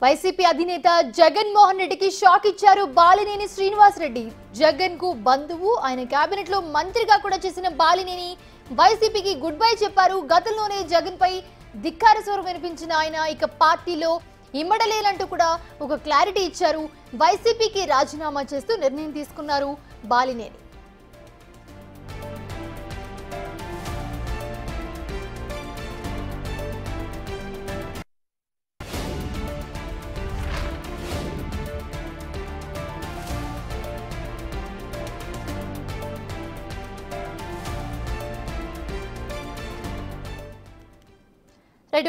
YCP అధినేత జగన్మోహన్ రెడ్డికి shock ఇచ్చారు బాలినేని శ్రీనివాస్ రెడ్డి. జగన్ కు బంధువు, ఆయన కేబినెట్ లో మంత్రిగా కూడా చేసిన బాలినేని వైసీపీకి గుడ్ బై చెప్పారు. గతంలోనే జగన్ పై ధిక్కార స్వరం వినిపించిన ఆయన ఇక పార్టీలో ఇమ్మడలేలంటూ కూడా ఒక క్లారిటీ ఇచ్చారు. వైసీపీకి రాజీనామా చేస్తూ నిర్ణయం తీసుకున్నారు బాలినేని.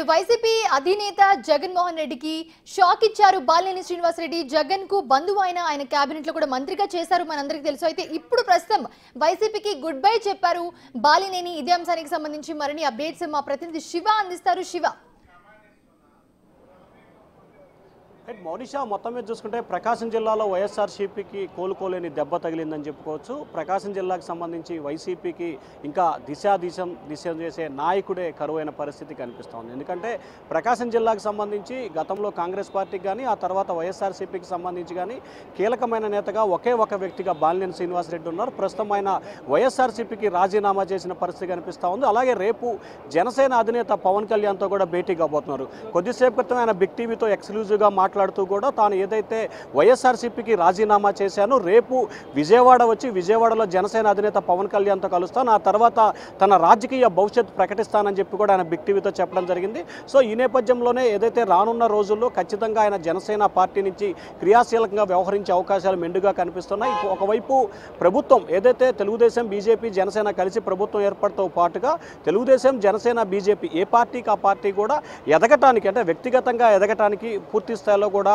వైసీపీ అధినేత జగన్మోహన్ రెడ్డికి షాక్ ఇచ్చారు బాలినేని శ్రీనివాస్ రెడ్డి. జగన్ కు బంధువు అయిన ఆయన కేబినెట్ లో కూడా మంత్రిగా చేశారు, మనందరికీ తెలుసు. అయితే ఇప్పుడు ప్రస్తుతం వైసీపీకి గుడ్ బై చెప్పారు బాలినేని. ఇదే అంశానికి సంబంధించి మరిన్ని అప్డేట్స్ మా ప్రతినిధి శివ అందిస్తారు. శివ, మౌనిషా, మొత్తం మీద చూసుకుంటే ప్రకాశం జిల్లాలో వైఎస్ఆర్సీపీకి కోలుకోలేని దెబ్బ తగిలిందని చెప్పుకోవచ్చు. ప్రకాశం జిల్లాకు సంబంధించి వైసీపీకి ఇంకా దిశ చేసే నాయకుడే కరువైన పరిస్థితి కనిపిస్తోంది. ఎందుకంటే ప్రకాశం జిల్లాకు సంబంధించి గతంలో కాంగ్రెస్ పార్టీకి కానీ ఆ తర్వాత వైఎస్ఆర్సీపీకి సంబంధించి కానీ కీలకమైన నేతగా ఒకే ఒక వ్యక్తిగా బాలినేని శ్రీనివాస్ రెడ్డి ఉన్నారు. ప్రస్తుతం ఆయన వైఎస్ఆర్సీపీకి రాజీనామా చేసిన పరిస్థితి కనిపిస్తూ ఉంది. అలాగే రేపు జనసేన అధినేత పవన్ కళ్యాణ్తో కూడా భేటీ కాబోతున్నారు. కొద్దిసేపు క్రితం ఆయన బిగ్ టీవీతో ఎక్స్క్లూజివ్గా మాట్లాడుతూ కూడా తాను ఏదైతే వైఎస్ఆర్సీపీకి రాజీనామా చేశానో రేపు విజయవాడ వచ్చి విజయవాడలో జనసేన అధినేత పవన్ కళ్యాణ్తో కలుస్తాను, ఆ తర్వాత తన రాజకీయ భవిష్యత్తు ప్రకటిస్తానని చెప్పి కూడా ఆయన బిగ్ టీవీతో చెప్పడం జరిగింది. సో ఈ నేపథ్యంలోనే ఏదైతే రానున్న రోజుల్లో ఖచ్చితంగా ఆయన జనసేన పార్టీ నుంచి క్రియాశీలకంగా వ్యవహరించే అవకాశాలు మెండుగా కనిపిస్తున్నాయి. ఒకవైపు ప్రభుత్వం ఏదైతే తెలుగుదేశం, బీజేపీ, జనసేన కలిసి ప్రభుత్వం ఏర్పడతో పాటుగా తెలుగుదేశం, జనసేన, బీజేపీ ఏ పార్టీకి ఆ పార్టీ కూడా ఎదగటానికి, అంటే వ్యక్తిగతంగా ఎదగటానికి పూర్తి స్థాయిలో కూడా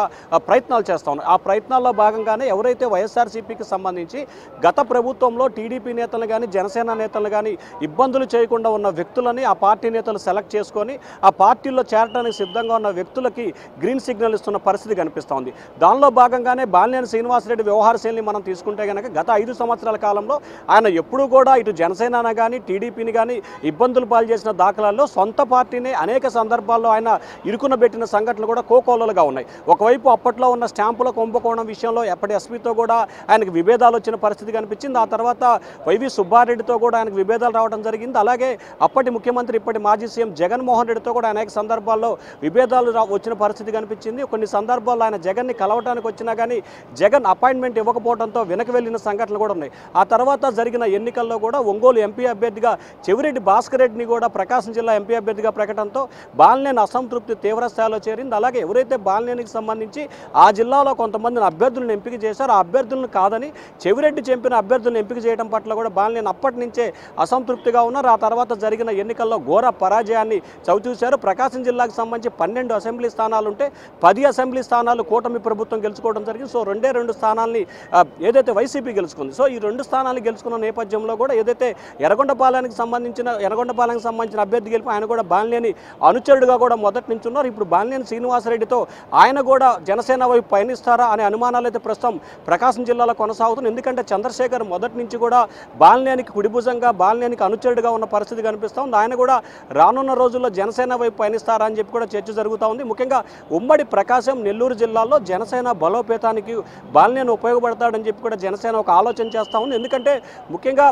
ప్రయత్నాలు చేస్తూ ఉన్నాయి. ఆ ప్రయత్నాల్లో భాగంగానే ఎవరైతే వైఎస్ఆర్సీపీకి సంబంధించి గత ప్రభుత్వంలో టీడీపీ నేతలు కానీ జనసేన నేతలు కానీ ఇబ్బందులు చేయకుండా ఉన్న వ్యక్తులని ఆ పార్టీ నేతలు సెలెక్ట్ చేసుకొని ఆ పార్టీల్లో చేరడానికి సిద్ధంగా ఉన్న వ్యక్తులకి గ్రీన్ సిగ్నల్ ఇస్తున్న పరిస్థితి కనిపిస్తోంది. దానిలో భాగంగానే బాలినేని శ్రీనివాసరెడ్డి వ్యవహార శైలిని మనం తీసుకుంటే కనుక గత 5 సంవత్సరాల కాలంలో ఆయన ఎప్పుడూ కూడా ఇటు జనసేన కానీ టీడీపీని కానీ ఇబ్బందులు పాలు చేసిన దాఖలాల్లో సొంత పార్టీని అనేక సందర్భాల్లో ఆయన ఇరుకున పెట్టిన సంఘటనలు కూడా కోకోలలుగా ఉన్నాయి. ఒకవైపు అప్పట్లో ఉన్న స్టాంపుల కుంభకోణం విషయంలో ఎప్పటి ఎస్పీతో కూడా ఆయనకు విభేదాలు వచ్చిన పరిస్థితి కనిపించింది. ఆ తర్వాత వైవి సుబ్బారెడ్డితో కూడా ఆయనకు విభేదాలు రావడం జరిగింది. అలాగే అప్పటి ముఖ్యమంత్రి ఇప్పటి మాజీ సీఎం జగన్మోహన్ రెడ్డితో కూడా అనేక సందర్భాల్లో విభేదాలు వచ్చిన పరిస్థితి కనిపించింది. కొన్ని సందర్భాల్లో ఆయన జగన్ని కలవటానికి వచ్చినా కానీ జగన్ అపాయింట్మెంట్ ఇవ్వకపోవడంతో వెనక్కి వెళ్ళిన సంఘటనలు కూడా ఉన్నాయి. ఆ తర్వాత జరిగిన ఎన్నికల్లో కూడా ఒంగోలు ఎంపీ అభ్యర్థిగా చెవిరెడ్డి భాస్కర్ రెడ్డిని కూడా ప్రకాశం జిల్లా ఎంపీ అభ్యర్థిగా ప్రకటనతో బాలినేని అసంతృప్తి తీవ్ర స్థాయిలో చేరింది. అలాగే ఎవరైతే బాలినేనికి సంబంధించి ఆ జిల్లాలో కొంతమందిని అభ్యర్థులను ఎంపిక చేశారు, ఆ అభ్యర్థులను కాదని చెవిరెడ్డి చెప్పిన అభ్యర్థులను ఎంపిక చేయడం పట్ల కూడా బాలినేని అప్పటి నుంచే అసంతృప్తిగా ఉన్నారు. ఆ తర్వాత జరిగిన ఎన్నికల్లో ఘోర పరాజయాన్ని చవిచూశారు. ప్రకాశం జిల్లాకు సంబంధించి 12 అసెంబ్లీ స్థానాలు ఉంటే 10 అసెంబ్లీ స్థానాలు కూటమి ప్రభుత్వం గెలుచుకోవడం జరిగింది. సో 2 స్థానాల్ని ఏదైతే వైసీపీ గెలుచుకుంది, సో ఈ 2 స్థానాలు గెలుచుకున్న నేపథ్యంలో కూడా ఏదైతే ఎర్రగొండపాలెంకి సంబంధించిన అభ్యర్థి గెలిపి ఆయన కూడా బాలినేని అనుచరుడుగా కూడా మొదటి నుంచి ఉన్నారు. ఇప్పుడు బాలినేని శ్రీనివాసరెడ్డితో ఆయన కూడా జనసేన వైపు పయనిస్తారా అనే అనుమానాలు అయితే ప్రస్తుతం ప్రకాశం జిల్లాలో కొనసాగుతుంది. ఎందుకంటే చంద్రశేఖర్ మొదటి నుంచి కూడా బాలినేనికి కుడిభుజంగా, బాలినేనికి అనుచరుడుగా ఉన్న పరిస్థితి కనిపిస్తూ ఉంది. ఆయన కూడా రానున్న రోజుల్లో జనసేన వైపు పయనిస్తారా అని చెప్పి కూడా చర్చ జరుగుతూ ఉంది. ముఖ్యంగా ఉమ్మడి ప్రకాశం, నెల్లూరు జిల్లాల్లో జనసేన బలోపేతానికి బాలినేని ఉపయోగపడతాడని చెప్పి కూడా జనసేన ఒక ఆలోచన చేస్తూ ఉంది. ఎందుకంటే ముఖ్యంగా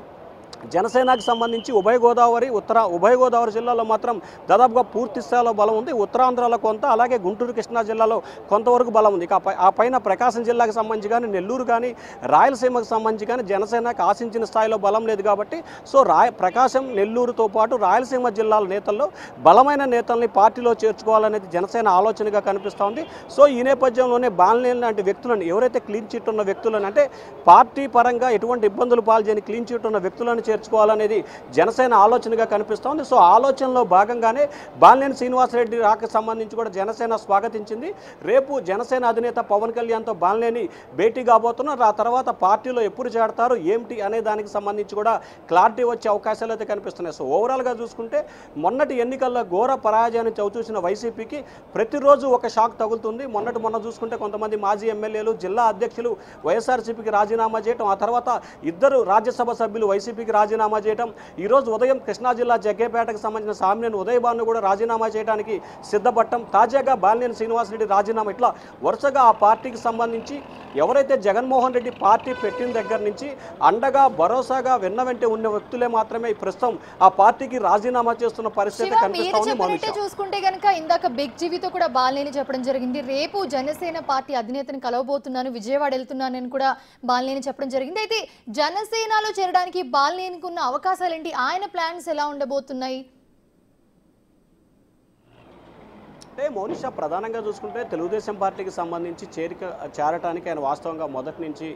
జనసేనకు సంబంధించి ఉభయ గోదావరి జిల్లాలో మాత్రం దాదాపుగా పూర్తి స్థాయిలో బలం ఉంది. ఉత్తరాంధ్రలో కొంత, అలాగే గుంటూరు, కృష్ణా జిల్లాలో కొంతవరకు బలం ఉంది. ఆ పైన ప్రకాశం జిల్లాకు సంబంధించి కానీ, నెల్లూరు కానీ, రాయలసీమకు సంబంధించి కానీ జనసేనకు ఆశించిన స్థాయిలో బలం లేదు కాబట్టి సో ప్రకాశం, నెల్లూరుతో పాటు రాయలసీమ జిల్లాల నేతల్లో బలమైన నేతల్ని పార్టీలో చేర్చుకోవాలనేది జనసేన ఆలోచనగా కనిపిస్తూ ఉంది. సో ఈ నేపథ్యంలోనే బాలినేని లాంటి వ్యక్తులను, ఎవరైతే క్లీన్ చిట్ ఉన్న వ్యక్తులను, అంటే పార్టీ పరంగా ఎటువంటి ఇబ్బందులు పాల్చేయని క్లీన్ చిట్ ఉన్న వ్యక్తులను చేర్చుకోవాలనేది జనసేన ఆలోచనగా కనిపిస్తోంది. సో ఆలోచనలో భాగంగానే బాలినేని శ్రీనివాసరెడ్డి రాక సంబంధించి కూడా జనసేన స్వాగతించింది. రేపు జనసేన అధినేత పవన్ కళ్యాణ్తో బాలినేని భేటీ కాబోతున్నారు. ఆ తర్వాత పార్టీలో ఎప్పుడు చేరతారు ఏమిటి అనే దానికి సంబంధించి కూడా క్లారిటీ వచ్చే అవకాశాలు అయితే కనిపిస్తున్నాయి. సో ఓవరాల్గా చూసుకుంటే మొన్నటి ఎన్నికల్లో ఘోర పరాజయాన్ని చవిచూసిన వైసీపీకి ప్రతిరోజు ఒక షాక్ తగులుతుంది. మొన్న చూసుకుంటే కొంతమంది మాజీ ఎమ్మెల్యేలు, జిల్లా అధ్యక్షులు వైఎస్ఆర్సీపీకి రాజీనామా చేయడం, ఆ తర్వాత 2 రాజ్యసభ సభ్యులు వైసీపీకి రాజీనామా చేయడం, ఈరోజు ఉదయం కృష్ణా జిల్లా జగ్గేపేటకు సంబంధించిన సామినేని ఉదయభాను కూడా రాజీనామా చేయడానికి సిద్ధపడటం, తాజాగా బాలినేని శ్రీనివాసరెడ్డి రాజీనామా, ఇట్లా వరుసగా ఆ పార్టీకి సంబంధించి ఎవరైతే జగన్మోహన్ రెడ్డి పార్టీ పెట్టిన దగ్గర నుంచి అండగా భరోసాగా వెన్నవెంటే ఉన్న వ్యక్తులే మాత్రమే ప్రస్తుతం ఆ పార్టీకి రాజీనామా చేస్తున్న పరిస్థితి కనిపిస్తోంది. మనుష చూసుకుంటే కనుక ఇందాక బిగ్ జీవితో కూడా బాలినేని చెప్పడం జరిగింది. రేపు జనసేన పార్టీ అధినేతని కలవబోతున్నాను, విజయవాడ వెళ్తున్నానని కూడా బాలినేని చెప్పడం జరిగింది. అయితే జనసేనలో చేరడానికి బాలినేనికి ఉన్న అవకాశాలేంటి, ఆయన ప్లాన్స్ ఎలా ఉండబోతున్నాయి? అంటే మోనిషా ప్రధానంగా చూసుకుంటే తెలుగుదేశం పార్టీకి సంబంధించి చేరటానికి ఆయన వాస్తవంగా మొదటి నుంచి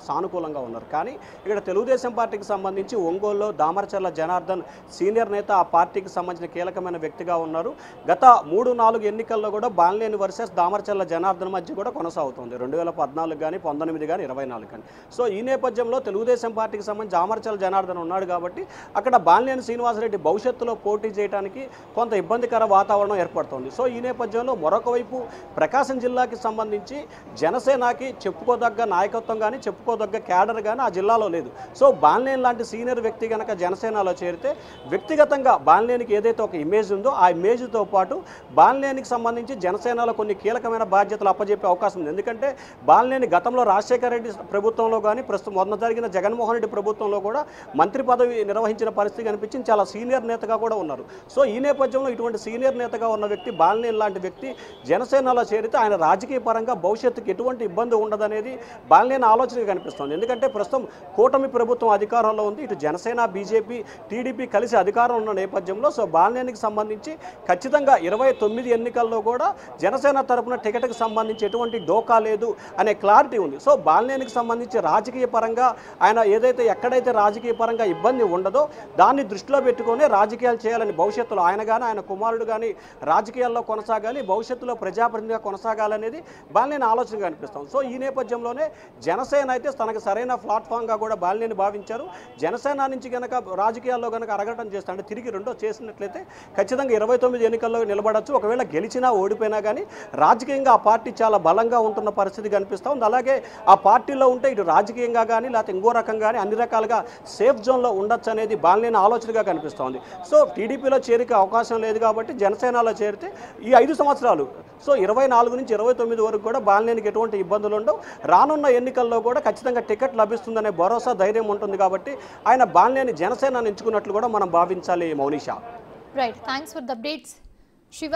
సానుకూలంగా ఉన్నారు. కానీ ఇక్కడ తెలుగుదేశం పార్టీకి సంబంధించి ఒంగోలులో దామరచర్ల జనార్దన్ సీనియర్ నేత ఆ పార్టీకి సంబంధించిన కీలకమైన వ్యక్తిగా ఉన్నారు. గత 3-4 ఎన్నికల్లో కూడా బాలినేని వర్సెస్ దామరచర్ల జనార్దన్ మధ్య కూడా కొనసాగుతుంది, 2014 కానీ 19 కానీ 24 కానీ. సో ఈ నేపథ్యంలో తెలుగుదేశం పార్టీకి సంబంధించి దామరచర్ల జనార్దన్ ఉన్నాడు కాబట్టి అక్కడ బాలినేని శ్రీనివాసరెడ్డి భవిష్యత్తులో పోటీ చేయడానికి కొంత ఇబ్బందికర వాతావరణం ఏర్పడుతుంది. సో ఈ నేపథ్యంలో మరొక వైపు ప్రకాశం జిల్లాకి సంబంధించి జనసేనకి చెప్పుకోదగ్గ నాయకత్వం కానీ చెప్పుకోదగ్గ క్యాడర్ కానీ ఆ జిల్లాలో లేదు. సో బాలినేని లాంటి సీనియర్ వ్యక్తి కనుక జనసేనలో చేరితే వ్యక్తిగతంగా బాలినేనికి ఏదైతే ఒక ఇమేజ్ ఉందో ఆ ఇమేజ్తో పాటు బాలినేనికి సంబంధించి జనసేనలో కొన్ని కీలకమైన బాధ్యతలు అప్పజెప్పే అవకాశం ఉంది. ఎందుకంటే బాలినేని గతంలో రాజశేఖర రెడ్డి ప్రభుత్వంలో కానీ ప్రస్తుతం మొన్న జరిగిన జగన్మోహన్ రెడ్డి ప్రభుత్వంలో కూడా మంత్రి పదవి నిర్వహించిన పరిస్థితి కనిపించింది, చాలా సీనియర్ నేతగా కూడా ఉన్నారు. సో ఈ నేపథ్యంలో ఇటువంటి సీనియర్ నేతగా ఉన్న వ్యక్తి బాలినేని లాంటి వ్యక్తి జనసేనలో చేరితే ఆయన రాజకీయ పరంగా భవిష్యత్తుకి ఎటువంటి ఇబ్బంది ఉండదనేది బాలినేని ఆలోచనగా కనిపిస్తుంది. ఎందుకంటే ప్రస్తుతం కూటమి ప్రభుత్వం అధికారంలో ఉంది, ఇటు జనసేన బీజేపీ టీడీపీ కలిసి అధికారం ఉన్న నేపథ్యంలో సో బాలినేనికి సంబంధించి ఖచ్చితంగా 29 ఎన్నికల్లో కూడా జనసేన తరపున టికెట్కి సంబంధించి ఎటువంటి డోకా లేదు అనే క్లారిటీ ఉంది. సో బాలినేనికి సంబంధించి రాజకీయ పరంగా ఆయన ఏదైతే ఎక్కడైతే రాజకీయ పరంగా ఇబ్బంది ఉండదో దాన్ని దృష్టిలో పెట్టుకొని రాజకీయాలు చేయాలని భవిష్యత్తులో ఆయన కానీ ఆయన కుమారుడు కానీ రాజకీయాల్లో కొనసాగాలి, భవిష్యత్తులో ప్రజాప్రతినిధిగా కొనసాగాలనేది బాలినేని ఆలోచనగా అనిపిస్తాం. సో ఈ నేపథ్యంలోనే జనసేన అయితే తనకు సరైన ప్లాట్ఫామ్గా కూడా బాలినేని భావించారు. జనసేన నుంచి కనుక రాజకీయాల్లో కనుక అరగటం చేస్తే అంటే తిరిగి రెండో చేసినట్లయితే ఖచ్చితంగా 29 ఎన్నికల్లో నిలబడచ్చు. ఒకవేళ గెలిచినా ఓడిపోయినా కానీ రాజకీయంగా ఆ పార్టీ చాలా బలంగా ఉంటున్న పరిస్థితి కనిపిస్తూ ఉంది. అలాగే ఆ పార్టీలో ఉంటే ఇటు రాజకీయంగా కానీ లేకపోతే ఇంకో రకంగా కానీ అన్ని రకాలుగా సేఫ్ జోన్లో ఉండొచ్చు అనేది బాలినేని ఆలోచనగా కనిపిస్తోంది. సో టీడీపీలో చేరిక అవకాశం లేదు కాబట్టి జనసేనలో చేరితే ఈ 5 సంవత్సరాలు సో 24 నుంచి 29 వరకు కూడా బాలినేనికి ఎటువంటి ఇబ్బందులు ఉండవు. రానున్న ఎన్నికల్లో కూడా ఖచ్చితంగా టికెట్ లభిస్తుందనే భరోసా ధైర్యం ఉంటుంది కాబట్టి ఆయన బాలినేని జనసేన ఎంచుకున్నట్లు కూడా మనం భావించాలి. Mounisha. Right, thanks for the updates Shiva.